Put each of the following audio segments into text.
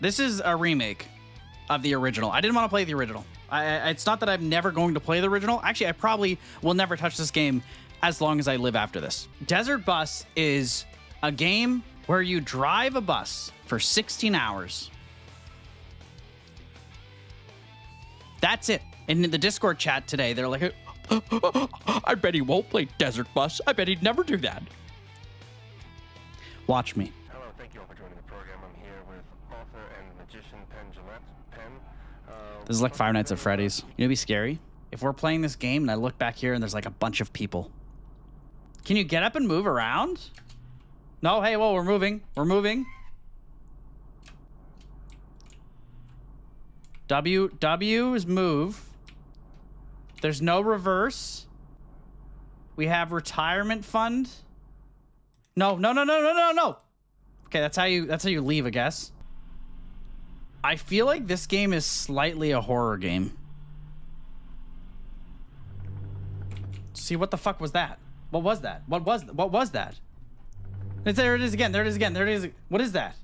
This is a remake of the original. I didn't want to play the original. It's not that I'm never going to play the original. Actually, I probably will never touch this game as long as I live after this. Desert Bus is a game where you drive a bus for 16 hours. That's it. In the Discord chat today, they're like, I bet he won't play Desert Bus. I bet he'd never do that. Watch me. Hello, thank you all for joining the program. I'm here with author and magician Penn Jillette. Penn, This is like Five Nights at Freddy's. You know, it'd be scary if we're playing this game and I look back here and there's like a bunch of people. Can you get up and move around? No, hey, whoa, we're moving. We're moving. W is move. There's no reverse. We have retirement fund. No. Okay, that's how you leave, I guess. I feel like this game is slightly a horror game. See, what the fuck was that? What was that? What was that? There it is again. There it is again. There it is. What is that?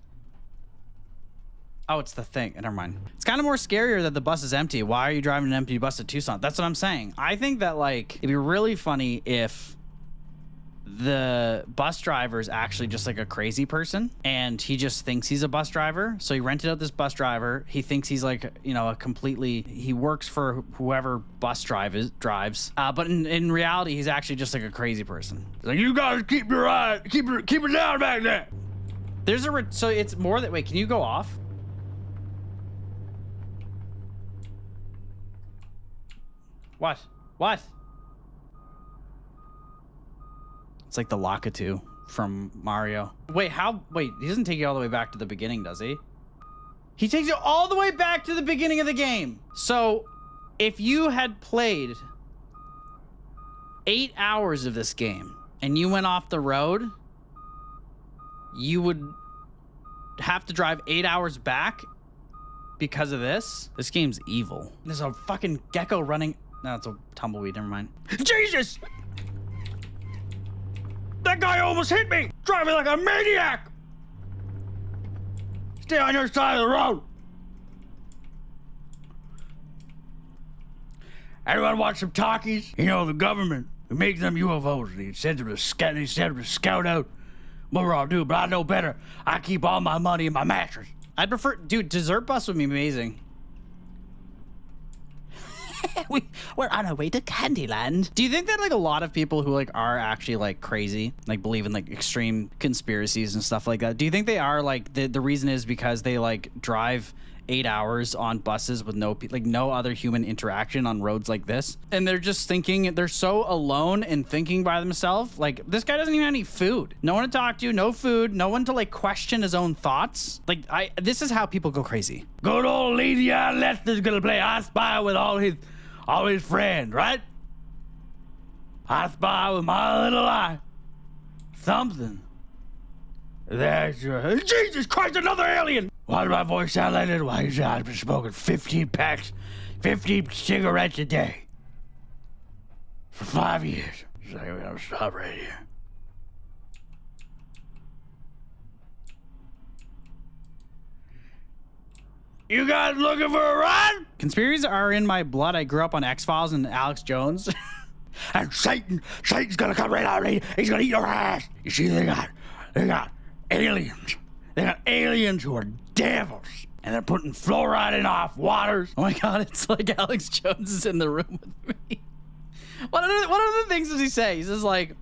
Oh, it's the thing. Never mind. It's kind of more scarier that the bus is empty. Why are you driving an empty bus to Tucson? That's what I'm saying. I think that, like, it'd be really funny if the bus driver is actually just like a crazy person and he just thinks he's a bus driver. So he rented out this bus driver. He thinks he's like, you know, he works for whoever bus drives. But in reality, he's actually just like a crazy person. He's like, you guys keep your eye, keep it down back there. So it's more that, wait, can you go off? What? It's like the Lakitu from Mario. Wait, he doesn't take you all the way back to the beginning, does he? He takes you all the way back to the beginning of the game. So if you had played 8 hours of this game and you went off the road, you would have to drive 8 hours back because of this. This game's evil. There's a fucking gecko running. No, it's a tumbleweed. Never mind. Jesus! That guy almost hit me! Driving like a maniac! Stay on your side of the road! Everyone watch some talkies? You know, the government, we make them UFOs. They send them to scout out what we're all doing, but I know better. I keep all my money in my mattress. I'd prefer, dude, Desert Bus would be amazing. We're on our way to Candyland. Do you think that like a lot of people who like are actually like crazy, like believe in like extreme conspiracies and stuff like that, do you think they are like the reason is because they like drive 8 hours on buses with no other human interaction on roads like this, and they're just thinking, they're so alone and thinking by themselves? Like, this guy doesn't even have any food, no one to talk to, no food, no one to like question his own thoughts. Like, this is how people go crazy. Good old Leon Lester's gonna play I Spy with all his friends, right? I spy with my little eye something. There's your... Jesus Christ, another alien! Why did my voice sound like that? Why is I've been smoking 15 packs, 15 cigarettes a day for 5 years. So we're gonna stop right here. You guys looking for a ride? Conspiracies are in my blood. I grew up on X-Files and Alex Jones. And Satan's gonna come right out of me. He's gonna eat your ass. You see, they got aliens. They got aliens who are devils. And they're putting fluoride in off waters. Oh my God, it's like Alex Jones is in the room with me. What other things does he say? He says like,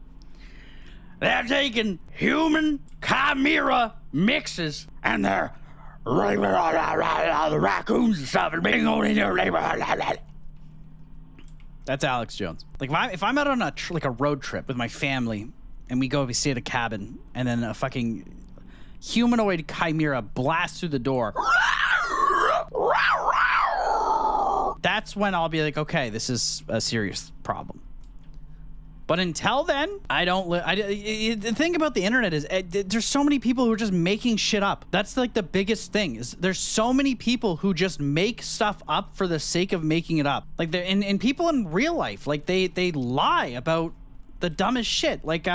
they're taking human chimera mixes and they're all the raccoons and stuff and being on in their neighborhood. That's Alex Jones. Like if I'm out on a road trip with my family and we stay at a cabin and then a fucking humanoid chimera blasts through the door. That's when I'll be like, okay, this is a serious problem. But until then, I don't. The thing about the internet is there's so many people who are just making shit up. That's like the biggest thing. Is there's so many people who just make stuff up for the sake of making it up. Like and people in real life, like they lie about the dumbest shit. Like,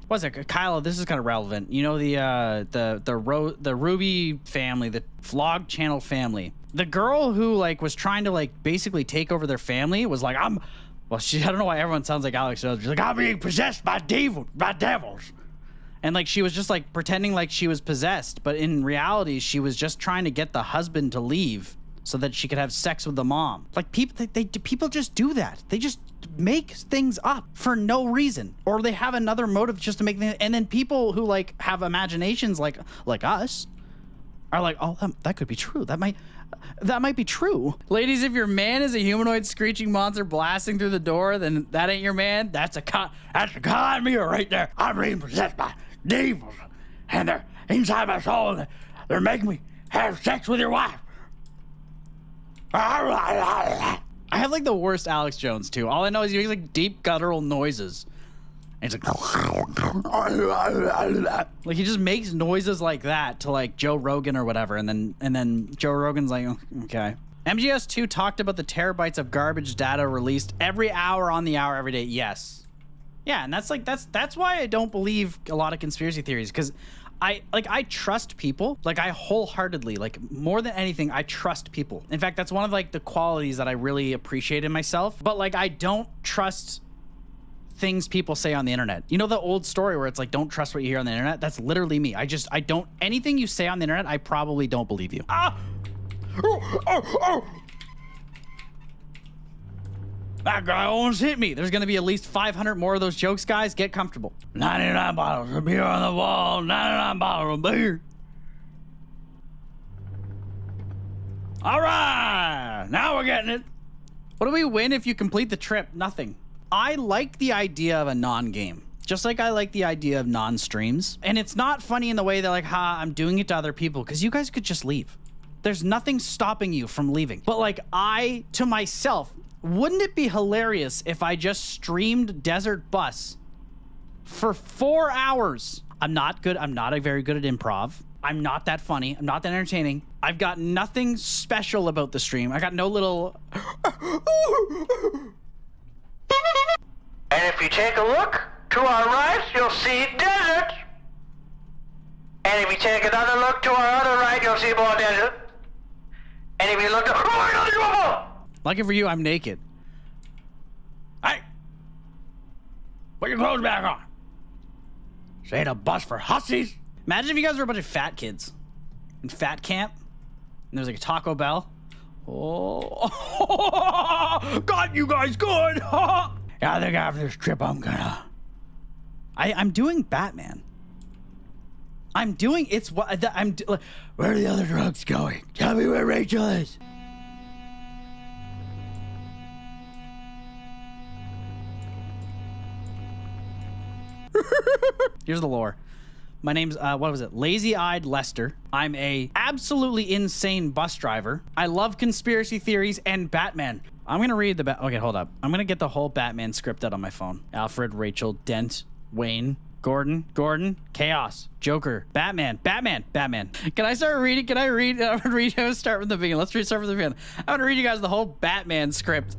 what's it? Kylo, this is kind of relevant. You know, the Ruby family, the vlog channel family. The girl who like was trying to like basically take over their family was like, I don't know why everyone sounds like Alex Jones. She's like, I'm being possessed by devils. And like she was just like pretending like she was possessed, but in reality, she was just trying to get the husband to leave so that she could have sex with the mom. Like people just do that. They just make things up for no reason, or they have another motive just to make things. And then people who like have imaginations like us are like, oh, that could be true. That might be true. Ladies, if your man is a humanoid screeching monster blasting through the door, then that ain't your man. That's a con mirror right there. I'm being possessed by devils, and they're inside my soul, and they're making me have sex with your wife. I have like the worst Alex Jones too. All I know is he makes like deep guttural noises. And it's like he just makes noises like that to like Joe Rogan or whatever, and then Joe Rogan's like, okay. MGS2 talked about the terabytes of garbage data released every hour on the hour every day. Yes. Yeah, and that's why I don't believe a lot of conspiracy theories, because I trust people. Like I wholeheartedly, like more than anything, I trust people. In fact, that's one of like the qualities that I really appreciate in myself. But like I don't trust things people say on the internet. You know the old story where it's like, don't trust what you hear on the internet? That's literally me. I don't, anything you say on the internet, I probably don't believe you. That guy almost hit me. There's gonna be at least 500 more of those jokes, guys. Get comfortable. 99 bottles of beer on the wall, 99 bottles of beer. All right, now we're getting it. What do we win if you complete the trip? Nothing. I like the idea of a non-game, just like I like the idea of non-streams. And it's not funny in the way that like, I'm doing it to other people, because you guys could just leave. There's nothing stopping you from leaving. But like to myself, wouldn't it be hilarious if I just streamed Desert Bus for 4 hours? I'm not very good at improv. I'm not that funny. I'm not that entertaining. I've got nothing special about the stream. I got no little... And if you take a look to our right, you'll see desert. And if you take another look to our other right, you'll see more desert. And if you look to... Lucky for you, I'm naked. Hey! Put your clothes back on. This ain't a bus for hussies. Imagine if you guys were a bunch of fat kids in fat camp, and there's like a Taco Bell. Oh, got you guys good. Yeah, I think after this trip, I'm doing Batman. I'm doing, it's what, where are the other drugs going? Tell me where Rachel is. Here's the lore. My name's, what was it? Lazy-Eyed Lester. I'm a absolutely insane bus driver. I love conspiracy theories and Batman. I'm gonna read okay, hold up. I'm gonna get the whole Batman script out on my phone. Alfred, Rachel, Dent, Wayne, Gordon, Chaos, Joker, Batman. Can I start reading? Can I read? I'm gonna start from the beginning. Let's start from the beginning. I'm gonna read you guys the whole Batman script.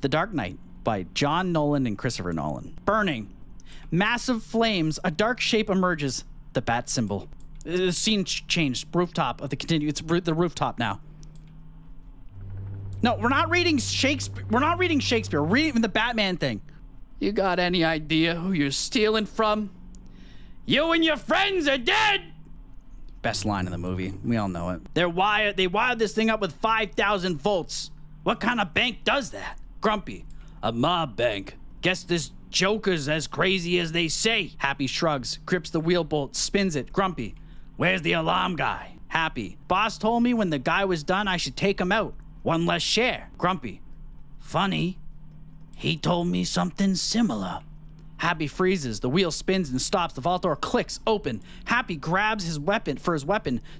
The Dark Knight by John Nolan and Christopher Nolan. Burning. Massive flames, a dark shape emerges. The bat symbol. The scene changed. Rooftop of the continue. It's the rooftop now. No, we're not reading Shakespeare. We're reading the Batman thing. You got any idea who you're stealing from? You and your friends are dead. Best line in the movie. We all know it. They wired this thing up with 5,000 volts. What kind of bank does that? Grumpy. A mob bank. Guess this Joker's as crazy as they say. Happy shrugs, grips the wheel bolt, spins it. Grumpy. Where's the alarm guy? Happy. Boss told me when the guy was done, I should take him out. One less share. Grumpy. Funny. He told me something similar. Happy freezes. The wheel spins and stops. The vault door clicks open. Happy grabs his weapon,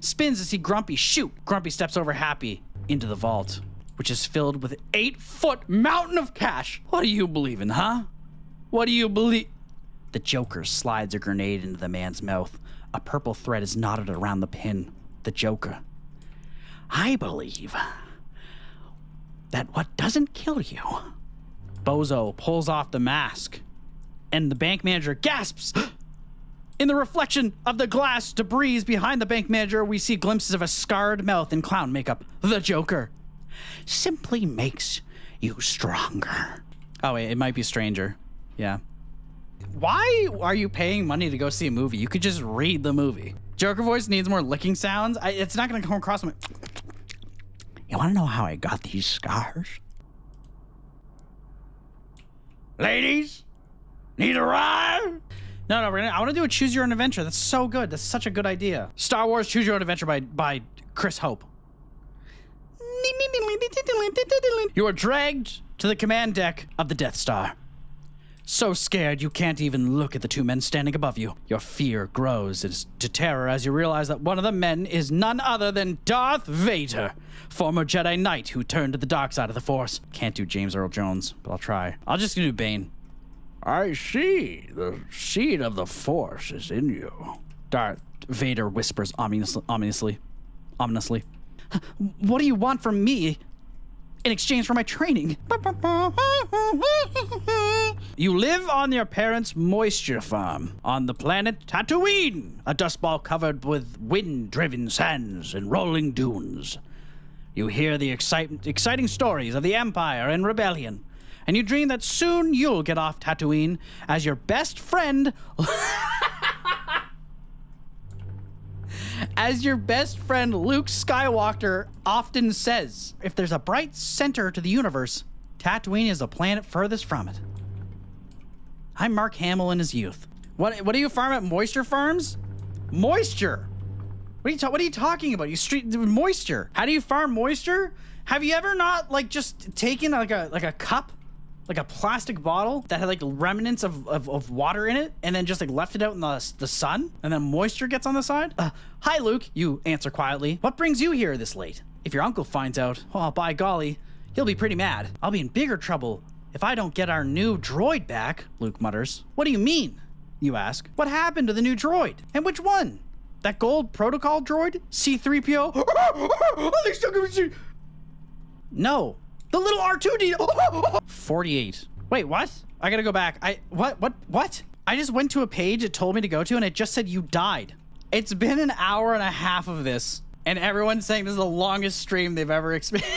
spins to see Grumpy shoot. Grumpy steps over Happy into the vault, which is filled with an 8-foot mountain of cash. What do you believe in, huh? What do you believe? The Joker slides a grenade into the man's mouth. A purple thread is knotted around the pin. The Joker. I believe that what doesn't kill you. Bozo pulls off the mask. And the bank manager gasps. In the reflection of the glass debris behind the bank manager, we see glimpses of a scarred mouth in clown makeup. The Joker simply makes you stronger. Oh, wait, it might be Stranger. Yeah. Why are you paying money to go see a movie? You could just read the movie. Joker voice needs more licking sounds. It's not going to come across my... You want to know how I got these scars? Ladies, need a ride? No, I want to do a Choose Your Own Adventure. That's so good. That's such a good idea. Star Wars Choose Your Own Adventure by Chris Hope. You are dragged to the command deck of the Death Star. So scared you can't even look at the two men standing above you. Your fear grows to terror as you realize that one of the men is none other than Darth Vader, former Jedi Knight who turned to the dark side of the Force. Can't do James Earl Jones, but I'll try. I'll just do Bane. I see. The seed of the Force is in you. Darth Vader whispers ominously. What do you want from me in exchange for my training? You live on your parents' moisture farm on the planet Tatooine, a dust ball covered with wind-driven sands and rolling dunes. You hear the exciting stories of the Empire and Rebellion, and you dream that soon you'll get off Tatooine as your best friend... As your best friend Luke Skywalker often says, if there's a bright center to the universe, Tatooine is the planet furthest from it. I'm Mark Hamill in his youth. What do you farm at moisture farms? Moisture. What are you talking about? Moisture. How do you farm moisture? Have you ever not like just taken like a cup, like a plastic bottle that had like remnants of water in it, and then just like left it out in the sun, and then moisture gets on the side? Hi, Luke, you answer quietly. What brings you here this late? If your uncle finds out, oh, by golly, he'll be pretty mad. I'll be in bigger trouble if I don't get our new droid back, Luke mutters. What do you mean? You ask. What happened to the new droid? And which one? That gold protocol droid? C-3PO? Are they still gonna see? No. The little R2-D2. 48. Wait, what? I gotta go back. What? I just went to a page it told me to go to, and it just said you died. It's been an hour and a half of this, and everyone's saying this is the longest stream they've ever experienced.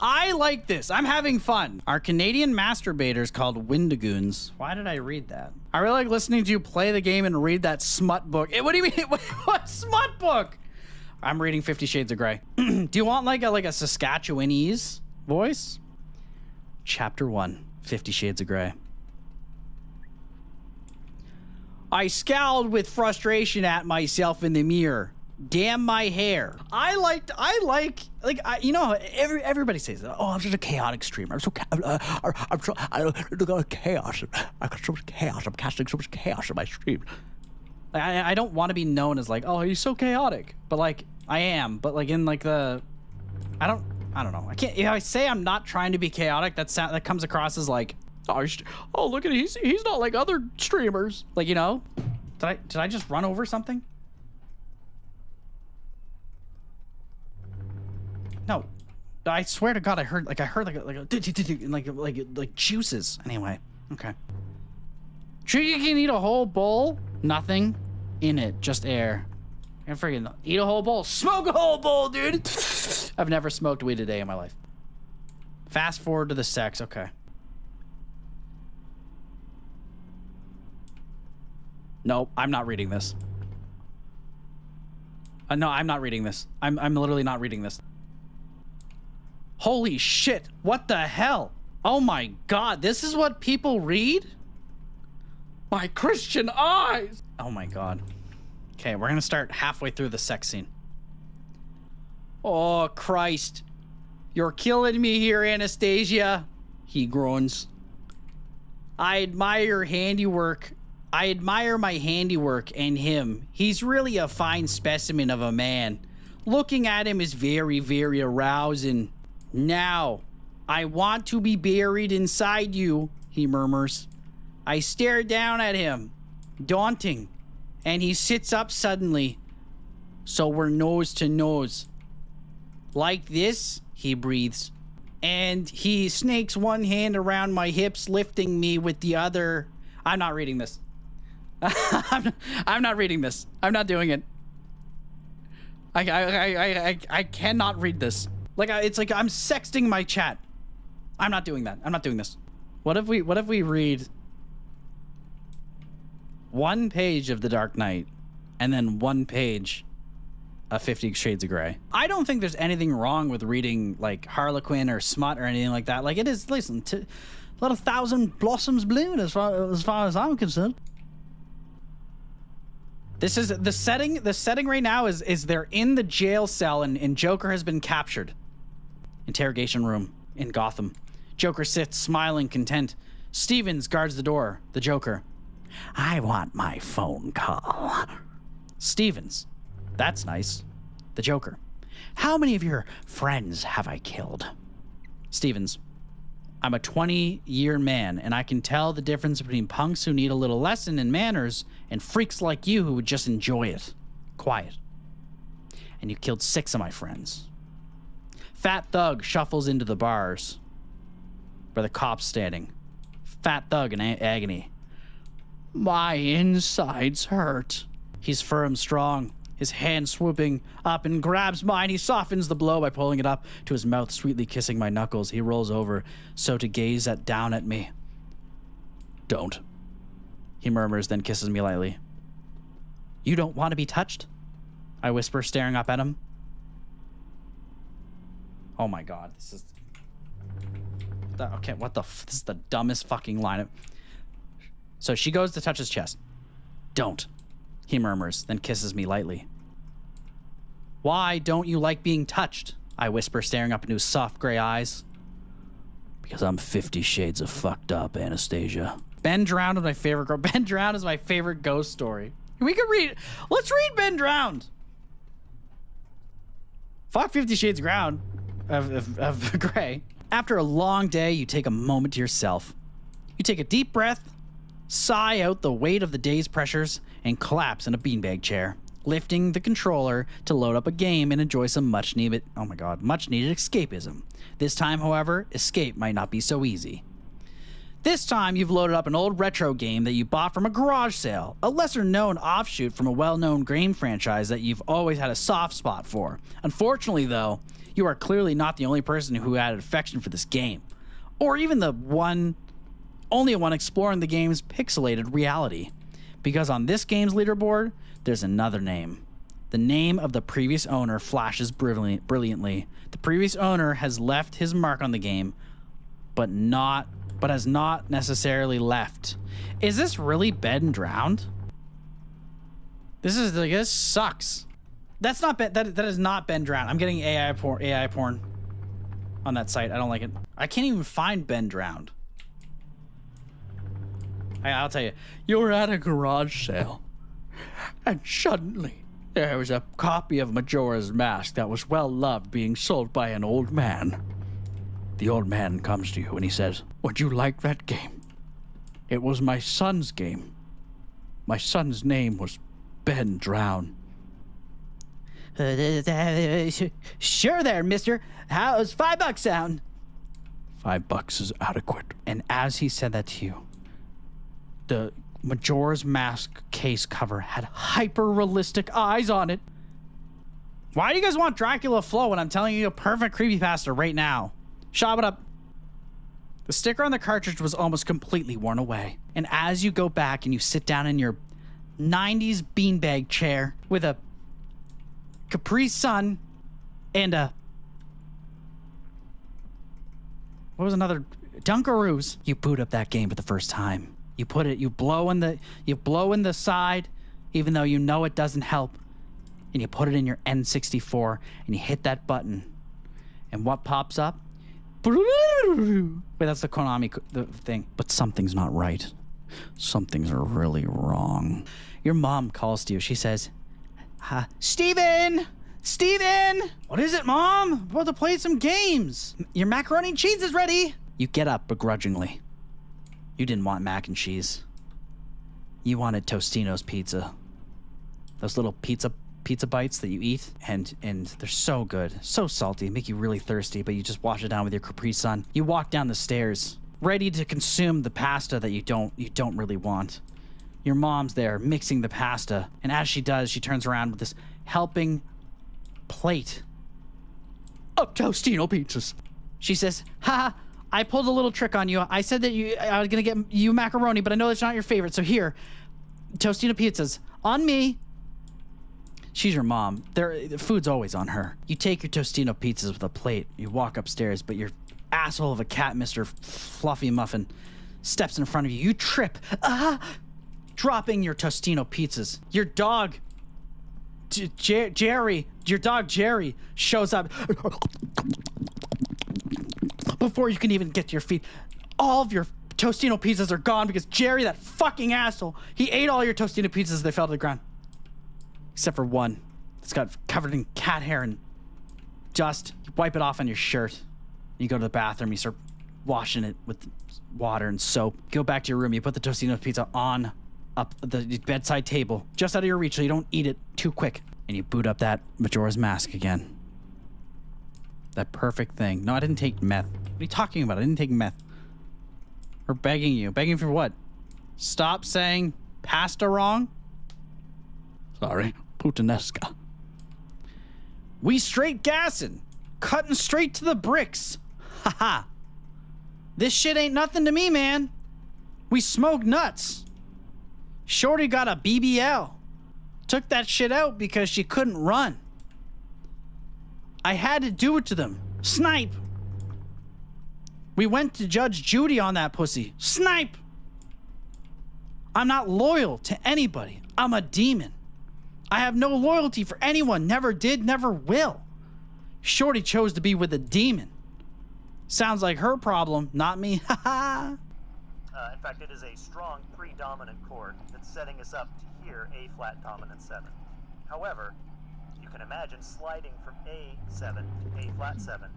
I like this. I'm having fun. Our Canadian masturbators called Windigoons. Why did I read that? I really like listening to you play the game and read that smut book. What do you mean? What smut book? I'm reading 50 Shades of Grey. Do you want like a Saskatchewanese voice? Chapter 1, 50 Shades of Grey. I scowled with frustration at myself in the mirror. Damn my hair. You know, everybody says that. Oh, I'm just a chaotic streamer. I'm so chaos. I got so much chaos. I'm casting so much chaos in my stream. I don't want to be known as like, oh, he's so chaotic, but like I am. But like in like the, I don't know. I can't. If I say I'm not trying to be chaotic, that comes across as like, oh look at he's not like other streamers. Like, you know, did I just run over something? No, I swear to God, I heard like juices. Anyway, okay. Sure, you can eat a whole bowl. Nothing in it, just air. I freaking eat a whole bowl. Smoke a whole bowl, dude. I've never smoked weed a day in my life. Fast forward to the sex. Okay. Nope, I'm not reading this. No, I'm not reading this. I'm literally not reading this. Holy shit, what the hell? Oh my God, this is what people read? My Christian eyes! Oh my God. Okay, we're gonna start halfway through the sex scene. Oh Christ. You're killing me here, Anastasia. He groans. I admire handiwork. I admire my handiwork and him. He's really a fine specimen of a man. Looking at him is very, very arousing. Now, I want to be buried inside you, he murmurs. I stare down at him, daunting, and he sits up suddenly, so we're nose to nose. Like this, he breathes. and he snakes one hand around my hips, lifting me with the other. I'm not reading this. I'm not reading this. I'm not doing it. I cannot read this. Like, it's like I'm sexting my chat. I'm not doing that. I'm not doing this. What if we read one page of The Dark Knight and then one page of 50 Shades of Grey? I don't think there's anything wrong with reading like Harlequin or Smut or anything like that. Like, it is, listen, let 1,000 blossoms bloom as far as I'm concerned. This is the setting. The setting right now is they're in the jail cell and Joker has been captured. Interrogation room in Gotham. Joker sits, smiling, content. Stevens guards the door. The Joker. I want my phone call. Stevens. That's nice. The Joker. How many of your friends have I killed? Stevens. I'm a 20-year man, and I can tell the difference between punks who need a little lesson in manners and freaks like you who would just enjoy it. Quiet. And you killed 6 of my friends. Fat Thug shuffles into the bars where the cop's standing. Fat Thug in agony. My insides hurt. He's firm, strong, his hand swooping up and grabs mine. He softens the blow by pulling it up to his mouth, sweetly kissing my knuckles. He rolls over so to gaze down at me. Don't. He murmurs, then kisses me lightly. You don't want to be touched? I whisper, staring up at him. Oh my god, this is... Okay, what the this is the dumbest fucking line. So she goes to touch his chest. Don't. He murmurs, then kisses me lightly. Why don't you like being touched? I whisper, staring up into his soft gray eyes. Because I'm 50 shades of fucked up, Anastasia. Ben Drowned is my favorite girl. Ben Drowned is my favorite ghost story. We could read... Let's read Ben Drowned. Fuck 50 Shades of Grey. After a long day, you take a moment to yourself. You take a deep breath, sigh out the weight of the day's pressures, and collapse in a beanbag chair, lifting the controller to load up a game and enjoy some much-needed escapism. This time, however, escape might not be so easy. This time, you've loaded up an old retro game that you bought from a garage sale, a lesser-known offshoot from a well-known game franchise that you've always had a soft spot for. Unfortunately, though, you are clearly not the only person who had an affection for this game, or even the only one exploring the game's pixelated reality. Because on this game's leaderboard, there's another name. The name of the previous owner flashes brilliantly. The previous owner has left his mark on the game, but has not necessarily left. Is this really Ben Drowned? This sucks. That's not Ben. That is not Ben Drowned. I'm getting AI porn on that site. I don't like it. I can't even find Ben Drowned. I'll tell you. You were at a garage sale, and suddenly there was a copy of Majora's Mask that was well loved being sold by an old man. The old man comes to you and he says, "Would you like that game? It was my son's game. My son's name was Ben Drowned." Sure there, mister. How's $5 sound? $5 is adequate. And as he said that to you, the Majora's Mask case cover had hyper-realistic eyes on it. Why do you guys want Dracula Flow when I'm telling you a perfect creepypasta right now? Shove it up. The sticker on the cartridge was almost completely worn away. And as you go back and you sit down in your 90s beanbag chair with a Capri Sun and a... What was another? Dunkaroos. You boot up that game for the first time. You blow in the side, even though you know it doesn't help. And you put it in your N64 and you hit that button. And what pops up? Wait, that's the Konami thing. But something's not right. Something's really wrong. Your mom calls to you. She says, Steven! Steven! What is it, Mom? I'm about to play some games. Your macaroni and cheese is ready. You get up begrudgingly. You didn't want mac and cheese. You wanted Tostino's pizza. Those little pizza pizza bites that you eat, and they're so good, so salty, make you really thirsty, but you just wash it down with your Capri Sun. You walk down the stairs, ready to consume the pasta that you don't really want. Your mom's there mixing the pasta, and as she does, she turns around with this helping plate of Tostino pizzas. She says, "Ha, I pulled a little trick on you. I said that I was gonna get you macaroni, but I know it's not your favorite, so here, Tostino pizzas on me." She's your mom. The food's always on her. You take your Tostino pizzas with a plate. You walk upstairs, but your asshole of a cat, Mr. Fluffy Muffin, steps in front of you. You trip, dropping your Tostino pizzas. Your dog, Jerry, your dog Jerry, shows up before you can even get to your feet. All of your Tostino pizzas are gone because Jerry, that fucking asshole, he ate all your Tostino pizzas as they fell to the ground. Except for one. It's got covered in cat hair and dust. You wipe it off on your shirt. You go to the bathroom. You start washing it with water and soap. Go back to your room. You put the Tostino pizza on up the bedside table, just out of your reach so you don't eat it too quick. And you boot up that Majora's Mask again. That perfect thing. No, I didn't take meth. What are you talking about? I didn't take meth. We're begging you. Begging for what? Stop saying pasta wrong? Sorry. Putanesca. We straight gassing. Cutting straight to the bricks. Haha. This shit ain't nothing to me, man. We smoke nuts. Shorty got a BBL. Took that shit out because she couldn't run. I had to do it to them. Snipe. We went to Judge Judy on that pussy. Snipe. I'm not loyal to anybody. I'm a demon. I have no loyalty for anyone. Never did, never will. Shorty chose to be with a demon. Sounds like her problem, not me. Haha. In fact, it is a strong predominant chord that's setting us up to hear A flat dominant 7. However, you can imagine sliding from A7 to A flat 7.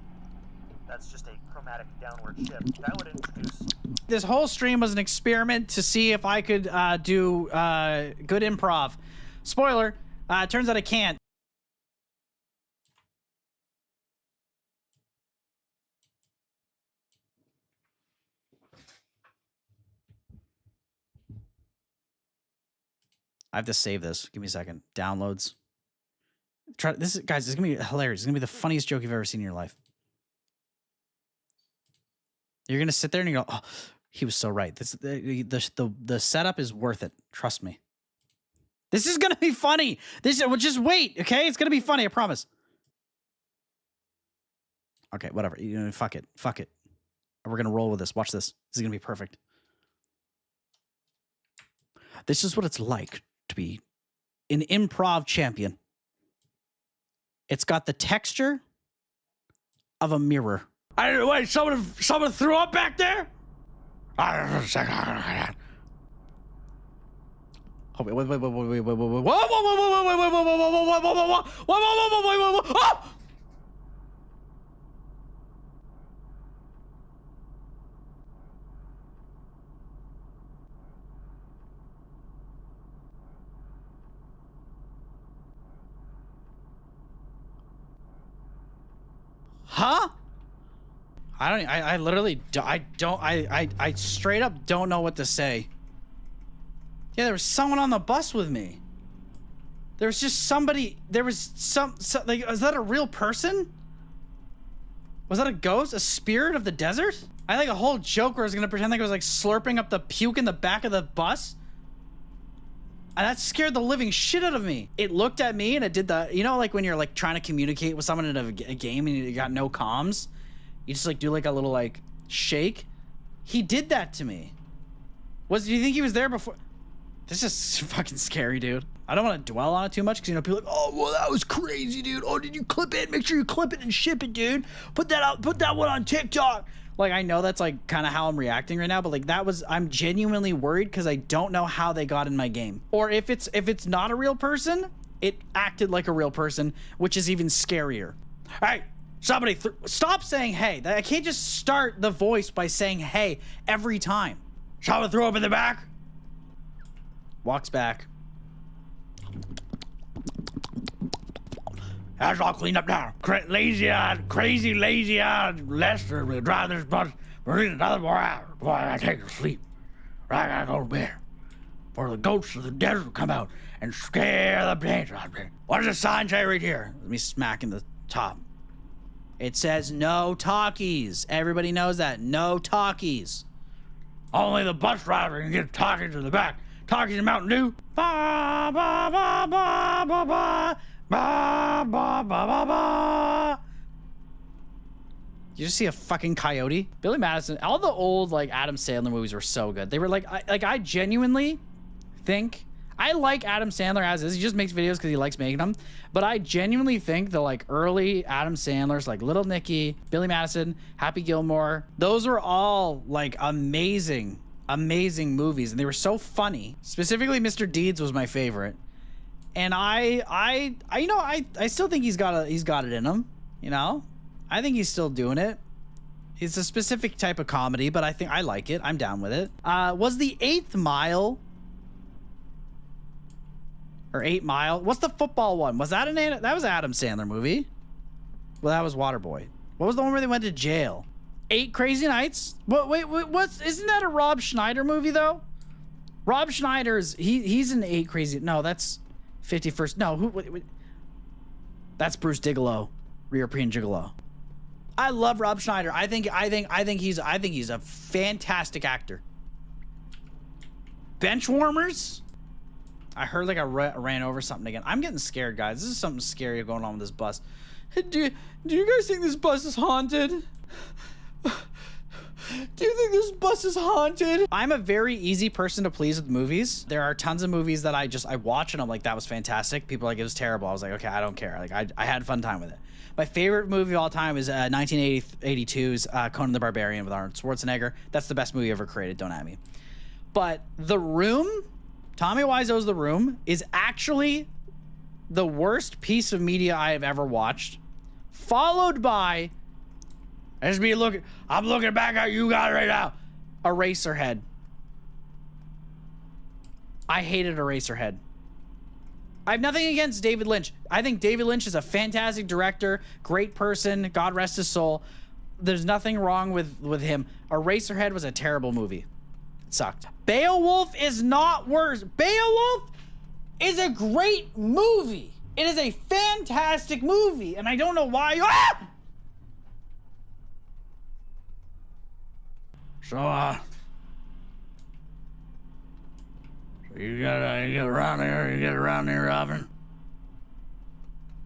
That's just a chromatic downward shift. That would introduce... This whole stream was an experiment to see if I could do good improv. Spoiler, turns out I can't. I have to save this. Give me a second. Downloads. Guys, this is gonna be hilarious. It's gonna be the funniest joke you've ever seen in your life. You're gonna sit there and you go, "Oh, he was so right." The setup is worth it. Trust me. This is gonna be funny. Well, just wait, okay? It's gonna be funny. I promise. Okay, whatever. You know, fuck it. Fuck it. We're gonna roll with this. Watch this. This is gonna be perfect. This is what it's like to be an improv champion. It's got the texture of a mirror. Wait, someone threw up back there? Oh, wait. Whoa! Huh? I straight up don't know what to say. Yeah, there was someone on the bus with me. There was just somebody, there was some like, was that a real person? Was that a ghost? A spirit of the desert? I think a whole joke where I was gonna pretend like I was like slurping up the puke in the back of the bus. And that scared the living shit out of me. It looked at me and it did the, you know, like when you're like trying to communicate with someone in a game and you got no comms, you just like do like a little like shake. He did that to me. Do you think he was there before? This is fucking scary, dude. I don't want to dwell on it too much because, you know, people are like, oh, well, that was crazy, dude. Oh, did you clip it? Make sure you clip it and ship it, dude. Put that out. Put that one on TikTok. Like, I know that's like kind of how I'm reacting right now, but like I'm genuinely worried because I don't know how they got in my game. Or if it's not a real person, it acted like a real person, which is even scarier. Hey, somebody stop saying hey. I can't just start the voice by saying hey every time. Someone throw up in the back. Walks back. That's all cleaned up now. Lazy-eyed, crazy lazy-eyed Lester will drive this bus for another 4 hours before I take a sleep. Or I gotta go to bed. Or the ghosts of the desert will come out and scare the brains out of me. What does the sign say right here? Let me smack in the top. It says no talkies. Everybody knows that. No talkies. Only the bus driver can get talkies in the back. Talkies in Mountain Dew. Ba ba ba ba ba ba ba ba ba ba ba. You just see a fucking coyote. Billy Madison. All the old like Adam Sandler movies were so good. They were like I genuinely think I like Adam Sandler as is. He just makes videos because he likes making them. But I genuinely think the like early Adam Sandlers, like Little Nicky, Billy Madison, Happy Gilmore, those were all like amazing movies, and they were so funny. Specifically, Mr. Deeds was my favorite. And I still think he's got it in him. You know, I think he's still doing it. It's a specific type of comedy, but I think I like it. I'm down with it. Was the 8th Mile? Or 8 Mile. What's the football one? Was that that was an Adam Sandler movie? Well, that was Waterboy. What was the one where they went to jail? 8 Crazy Nights? Wait, isn't that a Rob Schneider movie though? Rob Schneider's he's in 8 Crazy. No, that's 51st. No, wait. That's Bruce Bigelow, European Gigolo. I love Rob Schneider. I think he's a fantastic actor. Benchwarmers? I heard like I ran over something again. I'm getting scared, guys. This is something scary going on with this bus. Do you guys think this bus is haunted? Do you think this bus is haunted? I'm a very easy person to please with movies. There are tons of movies that I watch and I'm like, that was fantastic. People are like, it was terrible. I was like, okay, I don't care. Like I had a fun time with it. My favorite movie of all time is 1982's Conan the Barbarian with Arnold Schwarzenegger. That's the best movie ever created. Don't at me. But The Room, Tommy Wiseau's The Room, is actually the worst piece of media I have ever watched. Followed by, I'm looking back at you guys right now, Eraserhead. I hated Eraserhead. I have nothing against David Lynch. I think David Lynch is a fantastic director, great person, God rest his soul. There's nothing wrong with him. Eraserhead was a terrible movie. It sucked. Beowulf is not worse. Beowulf is a great movie. It is a fantastic movie, and I don't know why. Ah! So you get around here often?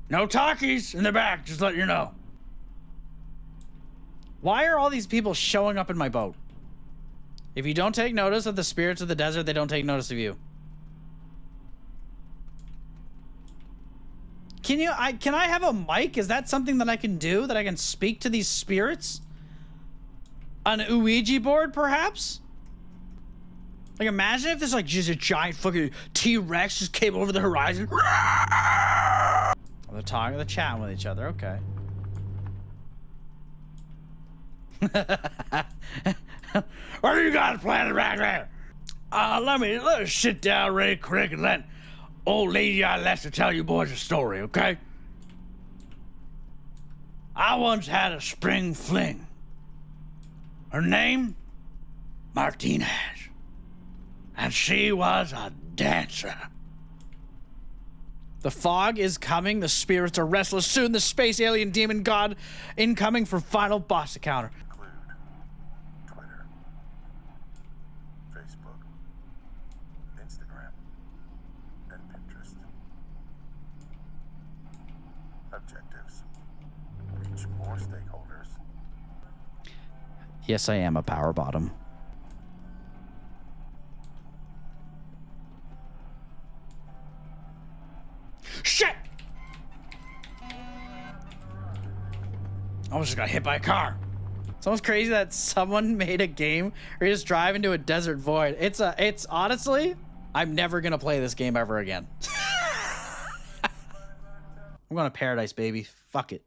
No talkies in the back, just let you know. Why are all these people showing up in my boat? If you don't take notice of the spirits of the desert, they don't take notice of you. Can I have a mic? Is that something that I can do? That I can speak to these spirits? An Ouija board, perhaps? Like, imagine if there's like just a giant fucking T-Rex just came over the horizon. They're talking, they're chatting with each other. Okay. What are you guys planning back there? Let's sit down real quick and let old lady Lester tell you boys a story, okay? I once had a spring fling. Her name? Martinez. And she was a dancer. The fog is coming. The spirits are restless. Soon the space alien demon god incoming for final boss encounter. Include Twitter, Facebook, Instagram, and Pinterest. Objectives: reach more stakeholders. Yes, I am a power bottom. Shit! I almost just got hit by a car. It's almost crazy that someone made a game where you just drive into a desert void. It's honestly, I'm never gonna play this game ever again. I'm going to paradise, baby. Fuck it.